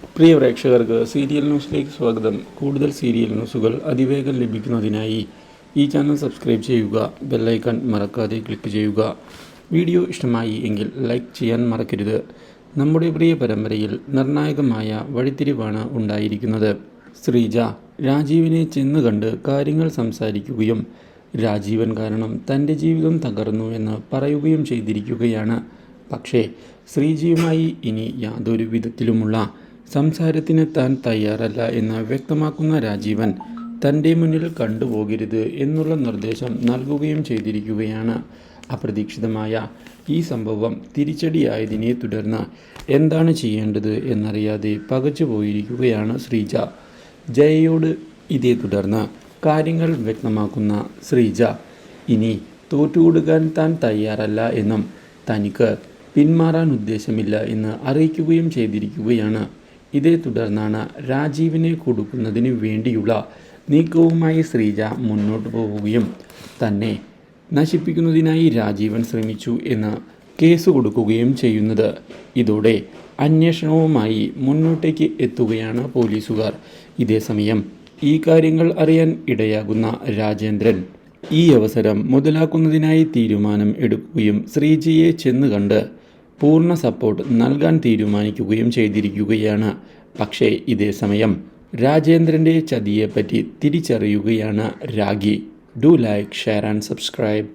പ്രിയ പ്രേക്ഷകർക്ക് സീരിയൽ ന്യൂസിലേക്ക് സ്വാഗതം. കൂടുതൽ സീരിയൽ ന്യൂസുകൾ അതിവേഗം ലഭിക്കുന്നതിനായി ഈ ചാനൽ സബ്സ്ക്രൈബ് ചെയ്യുക, ബെല്ലൈക്കൺ മറക്കാതെ ക്ലിക്ക് ചെയ്യുക. വീഡിയോ ഇഷ്ടമായി എങ്കിൽ ലൈക്ക് ചെയ്യാൻ മറക്കരുത്. നമ്മുടെ പ്രിയ പരമ്പരയിൽ നിർണായകമായ വഴിത്തിരിവാണ് ഉണ്ടായിരിക്കുന്നത്. ശ്രീജ രാജീവിനെ ചെന്ന് കണ്ട് കാര്യങ്ങൾ സംസാരിക്കുകയും രാജീവൻ കാരണം തൻ്റെ ജീവിതം തകർന്നു എന്ന് പറയുകയും ചെയ്തിരിക്കുകയാണ്. പക്ഷേ ശ്രീജയുമായി ഇനി യാതൊരു വിധത്തിലുമുള്ള സംസാരത്തിന് താൻ തയ്യാറല്ല എന്ന് വ്യക്തമാക്കുന്ന രാജീവൻ തൻ്റെ മുന്നിൽ കണ്ടുപോകരുത് എന്നുള്ള നിർദ്ദേശം നൽകുകയും ചെയ്തിരിക്കുകയാണ്. അപ്രതീക്ഷിതമായ ഈ സംഭവം തിരിച്ചടിയായതിനെ തുടർന്ന് എന്താണ് ചെയ്യേണ്ടത് എന്നറിയാതെ പകച്ചു പോയിരിക്കുകയാണ് ശ്രീജ. ജയയോട് ഇതേ തുടർന്ന് കാര്യങ്ങൾ വ്യക്തമാക്കുന്ന ശ്രീജ ഇനി തോറ്റുകൊടുക്കാൻ താൻ തയ്യാറല്ല എന്നും തനിക്ക് പിന്മാറാൻ ഉദ്ദേശമില്ല എന്ന് അറിയിക്കുകയും ചെയ്തിരിക്കുകയാണ്. ഇതേ തുടർന്നാണ് രാജീവിനെ കൊടുക്കുന്നതിന് വേണ്ടിയുള്ള നീക്കവുമായി ശ്രീജ മുന്നോട്ട് പോവുകയും തന്നെ നശിപ്പിക്കുന്നതിനായി രാജീവൻ ശ്രമിച്ചു എന്ന് കേസ് കൊടുക്കുകയും ചെയ്യുന്നത്. ഇതോടെ അന്വേഷണവുമായി മുന്നോട്ടേക്ക് എത്തുകയാണ് പോലീസുകാർ. ഇതേസമയം ഈ കാര്യങ്ങൾ അറിയാൻ ഇടയാകുന്ന രാജേന്ദ്രൻ ഈ അവസരം മുതലാക്കുന്നതിനായി തീരുമാനം എടുക്കുകയും ശ്രീജയെ ചെന്ന് കണ്ട് പൂർണ്ണ സപ്പോർട്ട് നൽകാൻ തീരുമാനിക്കുകയും ചെയ്തിരിക്കുകയാണ്. പക്ഷേ ഇതേ സമയം രാജേന്ദ്രൻ്റെ ചതിയെപ്പറ്റി തിരിച്ചറിയുകയാണ് Rakhi. Do like, share and subscribe.